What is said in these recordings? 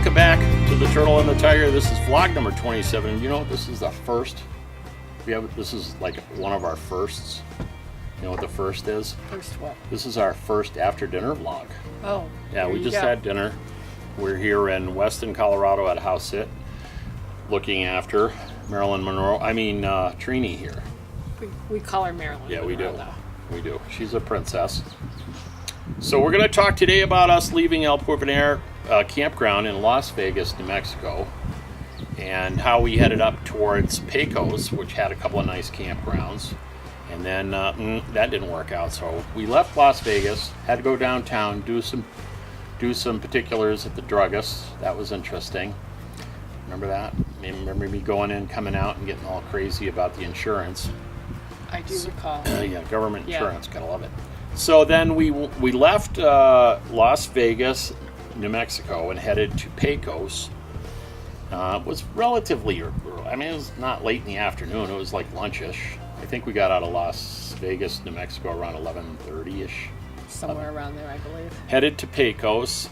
welcome back to the Turtle and the Tiger. This is vlog number 27. You know, this is the first. This is like one of our firsts. You know what the first is? First what? This is our first after dinner vlog. Oh. Yeah, we just had dinner. We're here in Weston, Colorado at House Sit, looking after Marilyn Monroe. Trini here. We call her Marilyn. Yeah, we Monroe, do. though. We do. She's a princess. So we're going to talk today about us leaving El Porvenir Campground in Las Vegas, New Mexico, and how we headed up towards Pecos, which had a couple of nice campgrounds. And then that didn't work out, so we left Las Vegas, had to go downtown, do some particulars at the druggist. That was interesting. Remember that? Remember me going in, coming out, and getting all crazy about the insurance. I do recall. Yeah, government insurance, gotta love it. So then we left Las Vegas, New Mexico, and headed to Pecos. It was relatively early. I mean, it was not late in the afternoon. It was like lunchish. I think we got out of Las Vegas, New Mexico around 11:30ish. Somewhere around there, I believe. Headed to Pecos.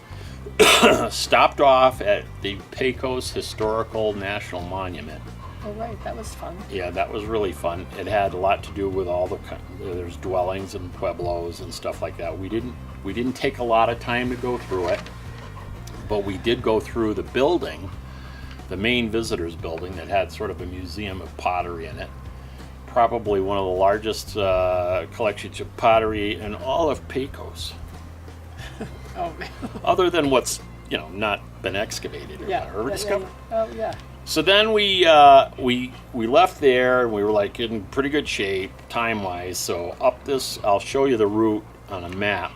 Stopped off at the Pecos Historical National Monument. Oh, right. That was fun. Yeah, that was really fun. It had a lot to do with all there's dwellings and pueblos and stuff like that. We didn't take a lot of time to go through it, but we did go through the building, the main visitors building that had sort of a museum of pottery in it. Probably one of the largest collections of pottery in all of Pecos. Oh, other than what's not been excavated or discovered. Oh, yeah. So then we left there and we were like in pretty good shape time wise. So up this, I'll show you the route on a map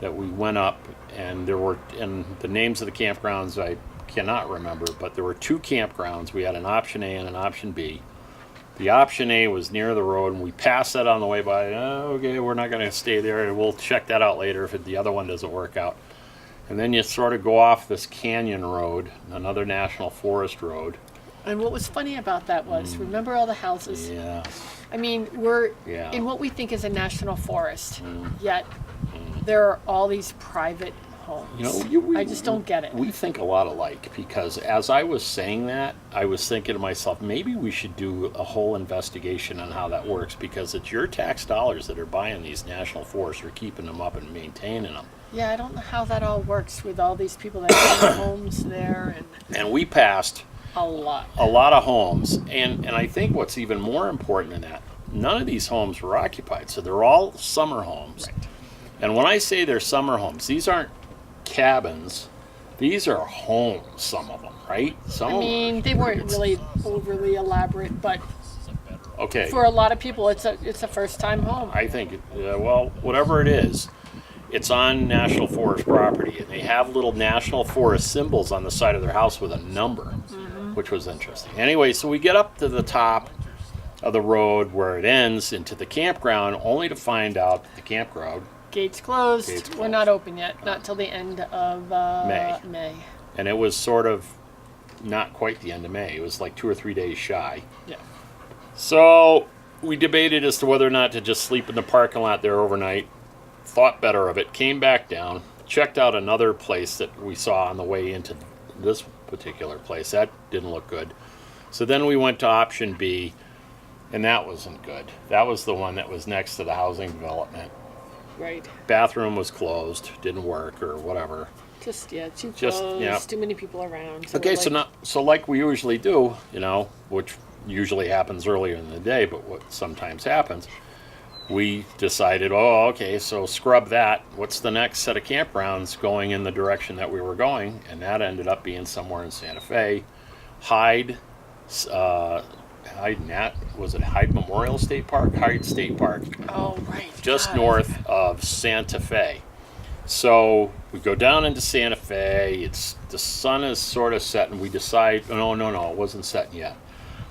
that we went up, and the names of the campgrounds I cannot remember, but there were two campgrounds. We had an option A and an option B. The option A was near the road, and we passed that on the way by. Okay, we're not going to stay there. We'll check that out later if the other one doesn't work out. And then you sort of go off this canyon road, another national forest road. And what was funny about that was, remember all the houses? Yeah. I mean, we're in what we think is a national forest, yet there are all these private homes. I just don't get it. We think a lot alike, because as I was saying that, I was thinking to myself, maybe we should do a whole investigation on how that works, because it's your tax dollars that are buying these national forests or keeping them up and maintaining them. Yeah, I don't know how that all works with all these people that have homes there. And we passed a lot of homes. And I think what's even more important than that, none of these homes were occupied. So they're all summer homes. Right. And when I say they're summer homes, these aren't cabins. These are homes, some of them, right? They weren't really overly elaborate, but okay, for a lot of people, it's a first-time home. I think, whatever it is, it's on National Forest property, and they have little National Forest symbols on the side of their house with a number, which was interesting. Anyway, so we get up to the top of the road where it ends into the campground, only to find out that the campground Gates closed. We're not open yet, not till the end of May. And it was sort of not quite the end of May. It was like 2 or 3 days shy. Yeah. So we debated as to whether or not to just sleep in the parking lot there overnight. Thought better of it, came back down, checked out another place that we saw on the way into this particular place. That didn't look good. So then we went to option B, and that wasn't good. That was the one that was next to the housing development. Right. Bathroom was closed, didn't work or whatever. Too close, too many people around. So okay, so like we usually do, which usually happens earlier in the day, but what sometimes happens, we decided, so scrub that. What's the next set of campgrounds going in the direction that we were going? And that ended up being somewhere in Santa Fe. Hyde Memorial State Park? Hyde State Park. Oh, right. Just north of Santa Fe. So we go down into Santa Fe. The sun is sort of setting. We decide, no, it wasn't setting yet.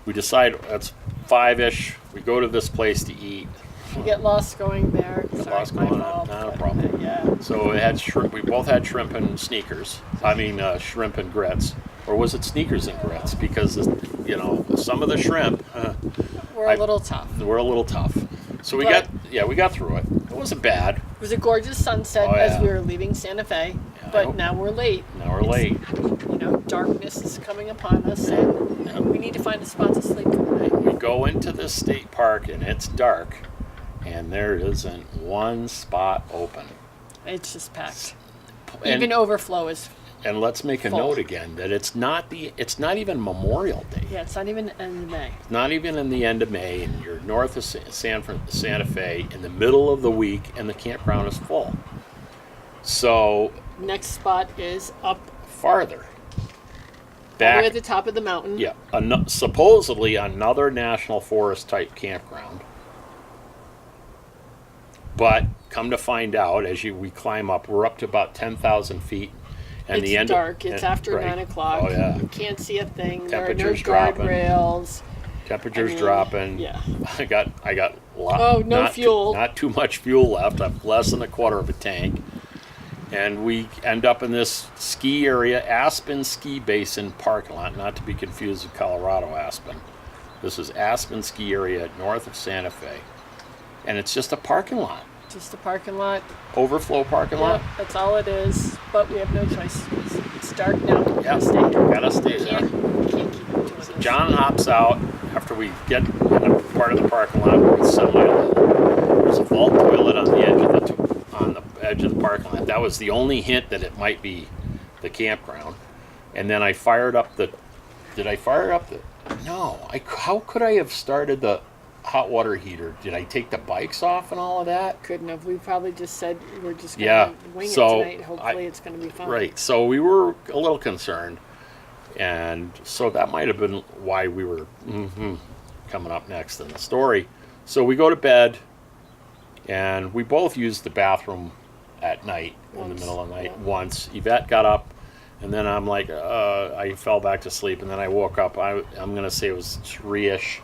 We decide it's 5-ish. We go to this place to eat. You get lost going there. Not a problem. Yeah. So it had shrimp. We both had shrimp and sneakers. Shrimp and grits. Or was it sneakers and grits? Because, some of the shrimp were a little tough. So we got through it. It wasn't bad. It was a gorgeous sunset as we were leaving Santa Fe, but now we're late. You know, darkness is coming upon us, and we need to find a spot to sleep. We go into this state park, and it's dark, and there isn't one spot open. It's just packed. Even overflow is. And let's make a note again that it's not even Memorial Day. Yeah, it's not even the end of May. Not even in the end of May, and you're north of Santa Fe in the middle of the week, and the campground is full. So next spot is up farther. Back, all the way at the top of the mountain. Yeah, supposedly another national forest type campground. But come to find out, as we climb up, we're up to about 10,000 feet. And it's dark. It's after 9 o'clock. Oh, yeah. You can't see a thing. Temperatures there are no dropping. guardrails. Temperatures dropping. Yeah. I got a lot. Oh, no fuel. Not too much fuel left. I'm less than a quarter of a tank. And we end up in this ski area, Aspen Ski Basin parking lot, not to be confused with Colorado Aspen. This is Aspen Ski Area north of Santa Fe. And it's just a parking lot. Just a parking lot. Overflow parking lot? That's all it is. But we have no choice. It's dark now. Gotta stay there. Can't keep doing this. John hops out after we get in a part of the parking lot where it's there's a vault toilet on the edge of the parking lot. That was the only hint that it might be the campground. And then I fired up the. Did I fire up the? No. How could I have started the hot water heater? Did I take the bikes off and all of that? Couldn't have. We probably just said we're just going to wing it tonight. Hopefully it's going to be fun. Right. So we were a little concerned. And so that might have been why we were coming up next in the story. So we go to bed, and we both used the bathroom at night, in the middle of the night, once. Yvette got up, and then I'm like, I fell back to sleep, and then I woke up. I'm going to say it was 3-ish.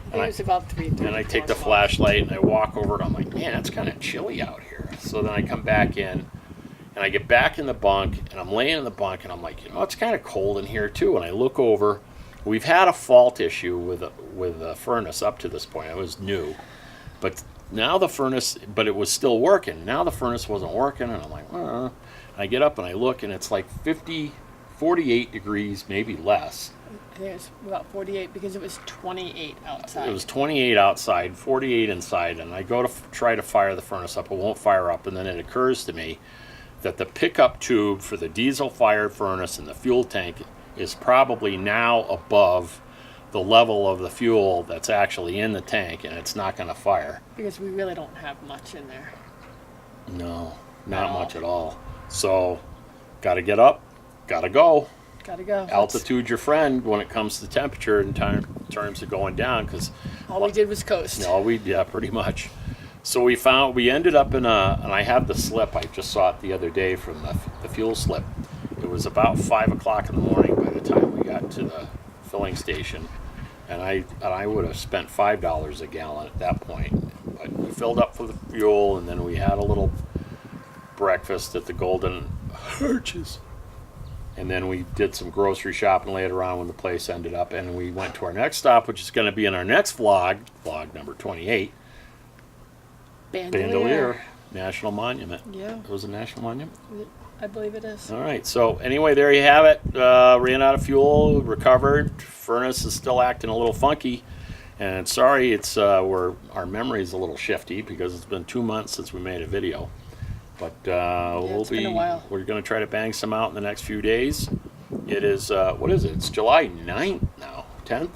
I think it was about 3:30. And I take the flashlight, and I walk over, and I'm like, man, it's kind of chilly out here. So then I come back in, and I get back in the bunk, and I'm laying in the bunk, and I'm like, it's kind of cold in here, too. And I look over. We've had a fault issue with the furnace up to this point. It was new. But now the furnace, but it was still working. Now the furnace wasn't working, and I'm like, And I get up, and I look, and it's like 48 degrees, maybe less. I think it was about 48 because it was 28 outside. It was 28 outside, 48 inside, and I go to try to fire the furnace up. It won't fire up, and then it occurs to me that the pickup tube for the diesel-fired furnace and the fuel tank is probably now above the level of the fuel that's actually in the tank, and it's not going to fire. Because we really don't have much in there. No, not much at all. So, got to get up, got to go. Gotta go. Altitude's your friend when it comes to temperature in terms of going down, because all we did was coast. Pretty much. So we ended up in and I have the slip. I just saw it the other day from the fuel slip. It was about 5 o'clock in the morning by the time we got to the filling station, and I would have spent $5 a gallon at that point. But we filled up for the fuel, and then we had a little breakfast at the Golden Arches. And then we did some grocery shopping later on when the place ended up, and we went to our next stop, which is going to be in our next vlog number 28. Bandelier National Monument. Yeah. It was a national monument? I believe it is. All right. So anyway, there you have it. Ran out of fuel, recovered. Furnace is still acting a little funky. And sorry, it's our memory is a little shifty because it's been 2 months since we made a video. But it's been a while. We're going to try to bang some out in the next few days. It is, what is it? It's July 9th now. 10th?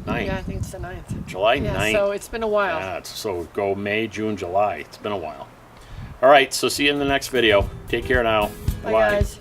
9th. Yeah, I think it's the 9th. July 9th. So it's been a while. Yeah, so go May, June, July. It's been a while. All right, so see you in the next video. Take care now. Bye, guys.